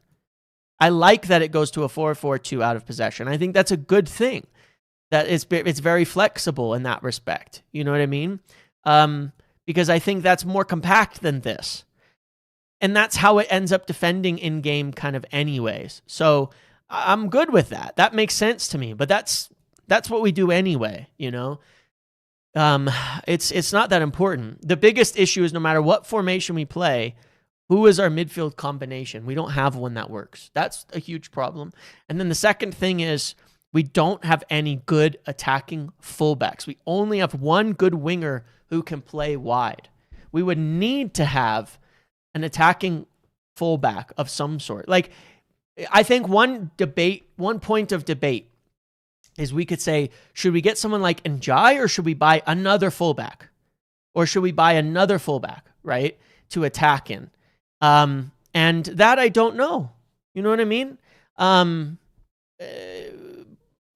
I like that it goes to a 4-4-2 out of possession. I think that's a good thing. That it's very flexible in that respect. You know what I mean? Because I think that's more compact than this. And that's how it ends up defending in-game kind of anyways. So I'm good with that. That makes sense to me. But that's what we do anyway, you know? It's not that important. The biggest issue is no matter what formation we play, who is our midfield combination? We don't have one that works. That's a huge problem. And then the second thing is we don't have any good attacking fullbacks. We only have one good winger who can play wide. We would need to have an attacking fullback of some sort. Like, I think one point of debate is we could say, should we get someone like Njai or should we buy another fullback? Or should we buy another fullback, right, to attack in? And that I don't know. You know what I mean?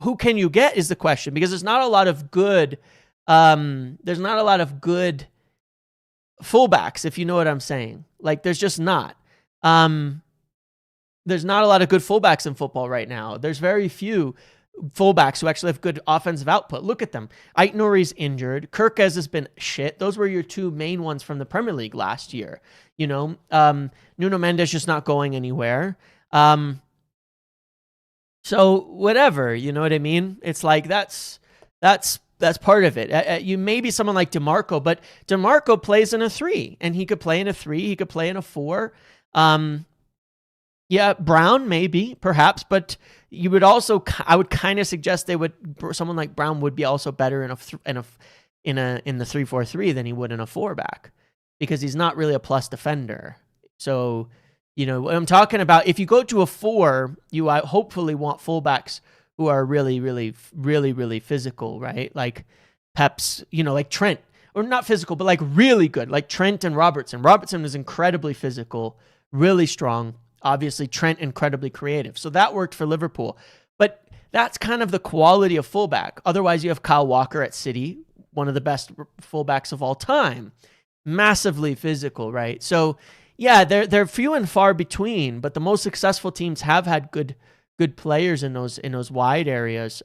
who can you get is the question, because there's not a lot of good fullbacks, if you know what I'm saying. Like, there's just not. There's not a lot of good fullbacks in football right now. There's very few fullbacks who actually have good offensive output. Look at them. Ait Nouri's injured. Kirkez has been shit. Those were your two main ones from the Premier League last year. You know, Nuno Mendes just not going anywhere. So whatever, you know what I mean? It's like that's part of it. You maybe someone like DeMarco, but DeMarco plays in a 3, and he could play in a 3. He could play in a 4. Yeah, Brown maybe, perhaps, but you would also, I would kind of suggest someone like Brown would be also better in the 3-4-3 than he would in a 4-back, because he's not really a plus defender. So, you know what I'm talking about. If you go to a 4, you hopefully want fullbacks who are really, really, really, really physical, right? Like Pep's, you know, like Trent, or not physical, but like really good, like Trent and Robertson. Robertson is incredibly physical, really strong. Obviously, Trent incredibly creative. So that worked for Liverpool. But that's kind of the quality of fullback. Otherwise, you have Kyle Walker at City, one of the best fullbacks of all time. Massively physical, right? So, yeah, they're few and far between, but the most successful teams have had good players in those wide areas.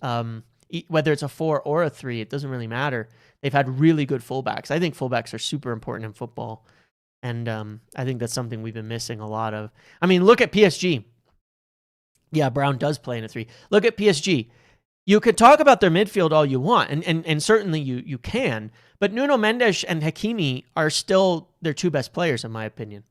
Whether it's a 4 or a 3, it doesn't really matter. They've had really good fullbacks. I think fullbacks are super important in football. And I think that's something we've been missing a lot of. I mean, look at PSG. Yeah, Brown does play in a 3. Look at PSG. You could talk about their midfield all you want, and certainly you can. But Nuno Mendes and Hakimi are still their 2 best players, in my opinion.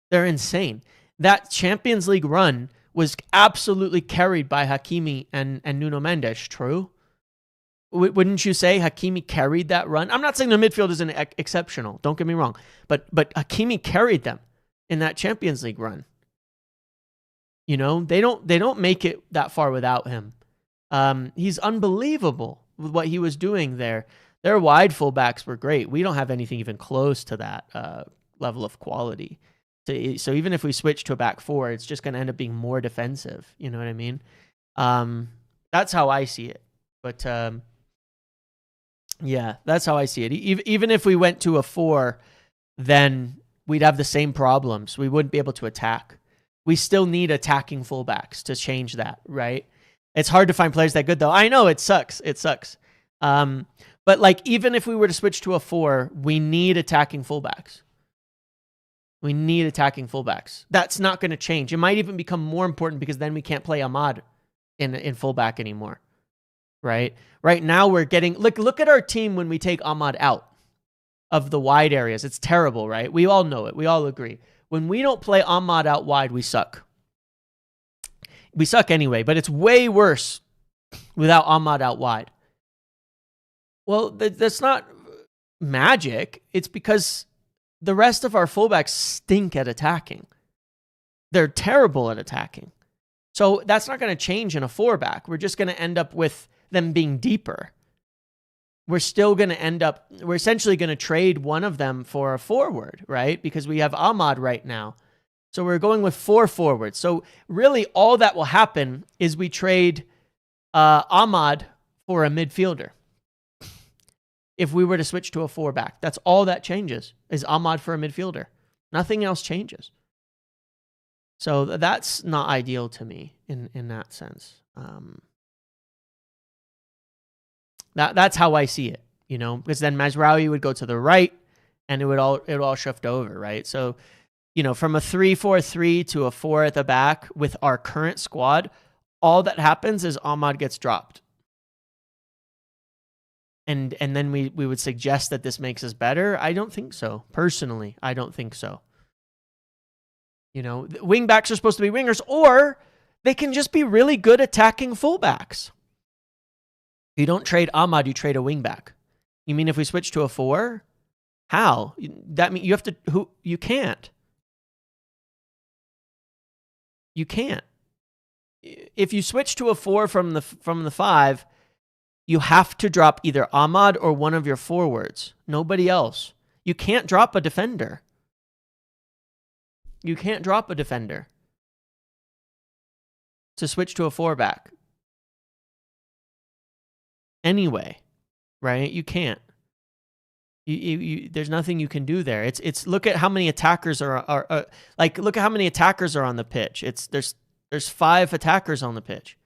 They're insane. That Champions League run was absolutely carried by Hakimi and Nuno Mendes, true? Wouldn't you say Hakimi carried that run? I'm not saying the midfield isn't exceptional. Don't get me wrong. But Hakimi carried them in that Champions League run. You know, they don't make it that far without him. He's unbelievable with what he was doing there. Their wide fullbacks were great. We don't have anything even close to that level of quality. So even if we switch to a back 4, it's just going to end up being more defensive. You know what I mean? That's how I see it. But yeah, that's how I see it. Even if we went to a 4, then we'd have the same problems. We wouldn't be able to attack. We still need attacking fullbacks to change that, right? It's hard to find players that good, though. I know it sucks. It sucks. But like, even if we were to switch to a 4, we need attacking fullbacks. We need attacking fullbacks. That's not going to change. It might even become more important because then we can't play Ahmad in fullback anymore. Right? Right now we're getting... Look at our team when we take Ahmad out of the wide areas. It's terrible, right? We all know it. We all agree. When we don't play Ahmad out wide, we suck. We suck anyway, but it's way worse without Ahmad out wide. Well, that's not magic. It's because the rest of our fullbacks stink at attacking. They're terrible at attacking. So that's not going to change in a 4-back. We're just going to end up with them being deeper. We're essentially going to trade one of them for a forward, right? Because we have Ahmad right now. So we're going with 4 forwards. So really all that will happen is we trade Ahmad for a midfielder. If we were to switch to a 4-back, that's all that changes, is Ahmad for a midfielder. Nothing else changes. So that's not ideal to me in that sense. That's how I see it, you know, because then Mazraoui would go to the right and it would all shift over, right? So, you know, from a 3-4-3 to a 4 at the back with our current squad, all that happens is Ahmad gets dropped. And then we would suggest that this makes us better. I don't think so. Personally, I don't think so. You know, wing backs are supposed to be wingers, or they can just be really good attacking fullbacks. You don't trade Ahmad, you trade a wing back. You mean if we switch to a 4? How? That mean you have to you can't. You can't. If you switch to a 4 from the 5, you have to drop either Ahmad or one of your forwards. Nobody else. You can't drop a defender. You can't drop a defender to switch to a 4-back. anyway, right? You can't. There's nothing you can do there. It's look at how many attackers are like, look at how many attackers are on the pitch. There's 5 attackers on the pitch.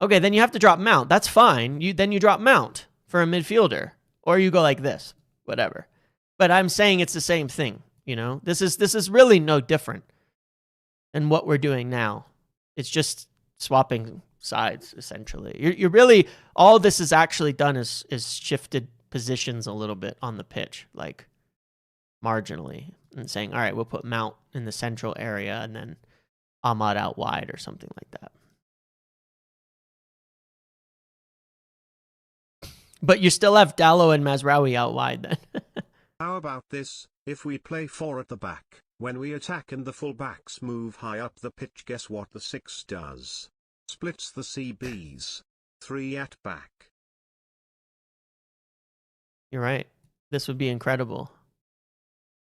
Okay, then you have to drop Mount. That's fine. Then you drop Mount for a midfielder, or you go like this, whatever. But I'm saying it's the same thing. You know, this is really no different than what we're doing now. It's just swapping sides essentially. You're really, all this is actually done is shifted positions a little bit on the pitch, like marginally, and saying, all right, we'll put Mount in the central area and then Ahmad out wide or something like that. But you still have Dallo and Mazraoui out wide then. How about this? If we play 4 at the back, when we attack and the fullbacks move high up the pitch, guess what the 6 does? Splits the CBs. 3 at back. You're right. This would be incredible.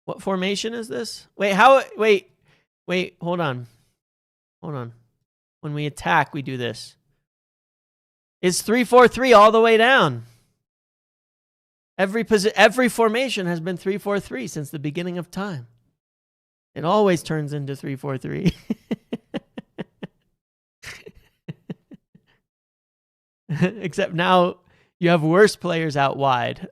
What formation is this? Wait, hold on. When we attack, we do this. It's 3-4-3 all the way down. Every formation has been 3-4-3 since the beginning of time. It always turns into 3-4-3. Except now you have worse players out wide.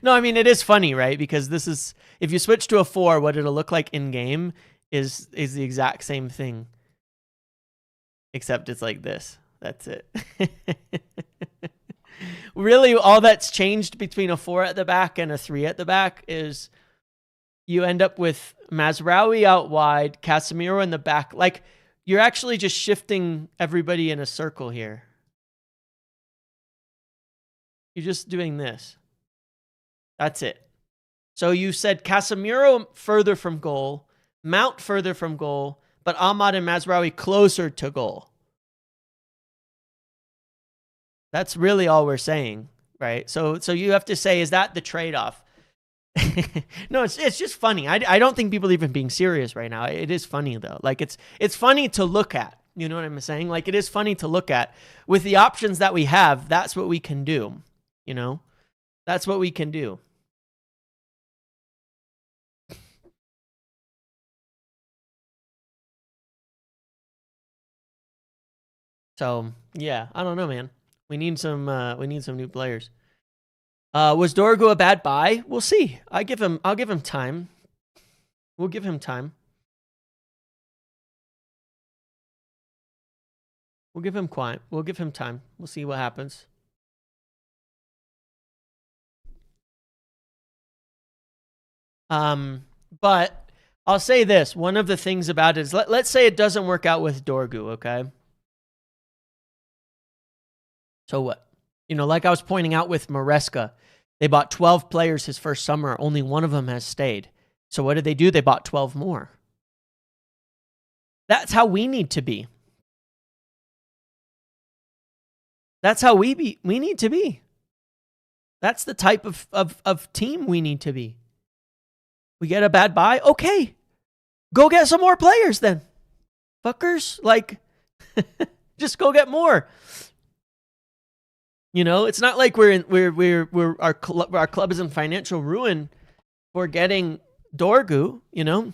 No, I mean, it is funny, right? Because this is, if you switch to a 4, what it'll look like in game is the exact same thing. Except it's like this. That's it. Really, all that's changed between a 4 at the back and a 3 at the back is you end up with Mazraoui out wide, Casemiro in the back. Like, you're actually just shifting everybody in a circle here. You're just doing this. That's it. So you said Casemiro further from goal, Mount further from goal, but Ahmad and Mazraoui closer to goal. That's really all we're saying, right? So you have to say, is that the trade-off? No, it's just funny. I don't think people are even being serious right now. It is funny though. Like it's funny to look at. You know what I'm saying? Like it is funny to look at. With the options that we have, that's what we can do. You know? That's what we can do. So yeah, I don't know, man. We need some new players. Was Dorgu a bad buy? We'll see. I'll give him time. We'll give him time. We'll give him time. We'll see what happens. But I'll say this. One of the things about it is, let's say it doesn't work out with Dorgu, okay? So what? You know, like I was pointing out with Maresca, they bought 12 players his first summer. Only one of them has stayed. So what did they do? They bought 12 more. That's how we need to be. That's how we need to be. That's the type of team we need to be. We get a bad buy? Okay. Go get some more players then. Fuckers. Like, just go get more. You know, it's not like our club is in financial ruin for getting Dorgu, you know?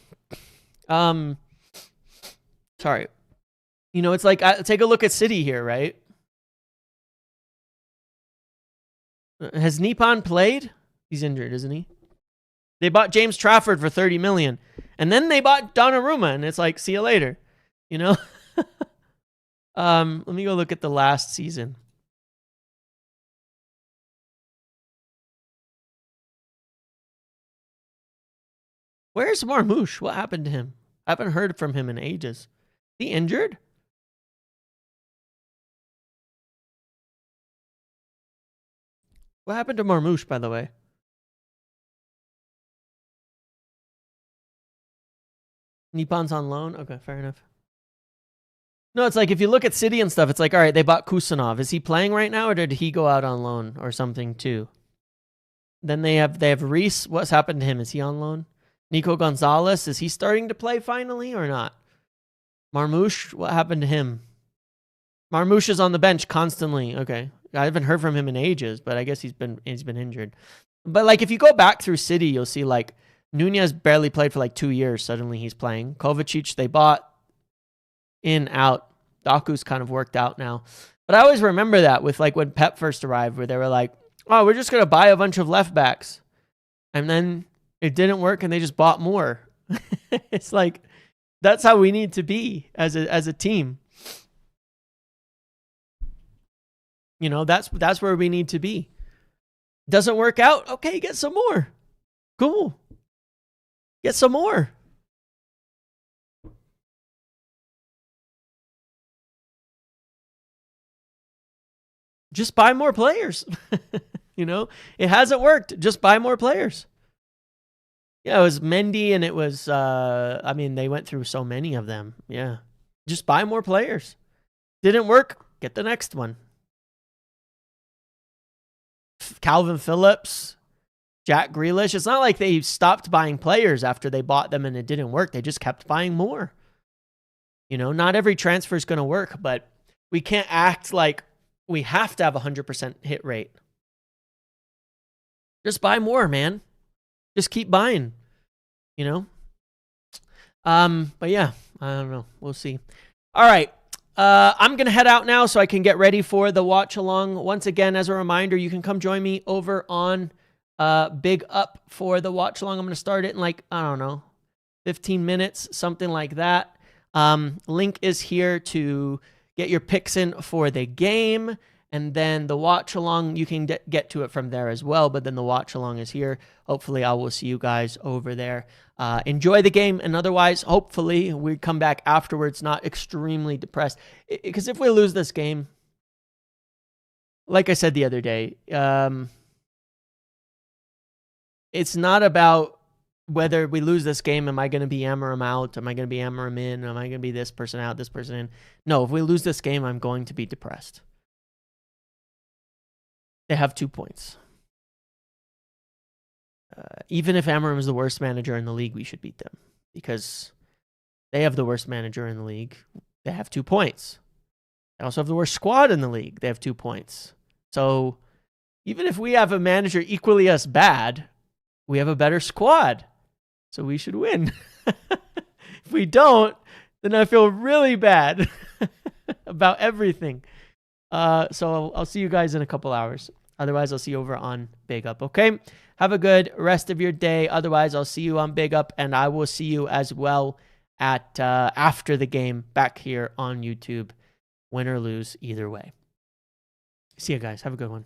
Sorry. You know, it's like, take a look at City here, right? Has Nippon played? He's injured, isn't he? They bought James Trafford for 30 million. And then they bought Donnarumma, and it's like, see you later. You know? Let me go look at the last season. Where's Marmoush? What happened to him? I haven't heard from him in ages. Is he injured? What happened to Marmoush, by the way? Nippon's on loan? Okay, fair enough. No, it's like if you look at City and stuff, it's like, all right, they bought Kusanov. Is he playing right now, or did he go out on loan or something too? Then they have Reese. What's happened to him? Is he on loan? Nico Gonzalez, is he starting to play finally or not? Marmouche, what happened to him? Marmouche is on the bench constantly. Okay. I haven't heard from him in ages, but I guess he's been injured. But like if you go back through City, you'll see like Nunez barely played for like 2 years. Suddenly he's playing. Kovacic, they bought in, out. Doku's kind of worked out now. But I always remember that with like when Pep first arrived, where they were like, oh, we're just going to buy a bunch of left backs. And then it didn't work and they just bought more. It's like, that's how we need to be as a team. You know, that's where we need to be. Doesn't work out? Okay, get some more. Cool. Get some more. Just buy more players. You know, it hasn't worked. Just buy more players. Yeah, it was Mendy and it was, I mean, they went through so many of them. Yeah. Just buy more players. Didn't work? Get the next one. Calvin Phillips, Jack Grealish. It's not like they stopped buying players after they bought them and it didn't work. They just kept buying more. You know, not every transfer is going to work, but we can't act like we have to have 100% hit rate. Just buy more, man. Just keep buying, you know? But yeah, I don't know. We'll see. All right. I'm going to head out now so I can get ready for the watch along. Once again, as a reminder, you can come join me over on Big Up for the watch along. I'm going to start it in like, I don't know, 15 minutes, something like that. Link is here to get your picks in for the game. And then the watch along, you can get to it from there as well. But then the watch along is here. Hopefully, I will see you guys over there. Enjoy the game. And otherwise, hopefully, we come back afterwards not extremely depressed. Because if we lose this game, like I said the other day, it's not about whether we lose this game, am I going to be Amarim out? Am I going to be Amarim in? Am I going to be this person out, this person in? No, if we lose this game, I'm going to be depressed. They have 2 points. Even if Amarim is the worst manager in the league, we should beat them because they have the worst manager in the league. They have 2 points. They also have the worst squad in the league. They have 2 points. So even if we have a manager equally as bad, we have a better squad. So we should win. If we don't, then I feel really bad about everything. So I'll see you guys in a couple hours. Otherwise, I'll see you over on Big Up, okay? Have a good rest of your day. Otherwise, I'll see you on Big Up, and I will see you as well at after the game back here on YouTube. Win or lose, either way. See you guys. Have a good one.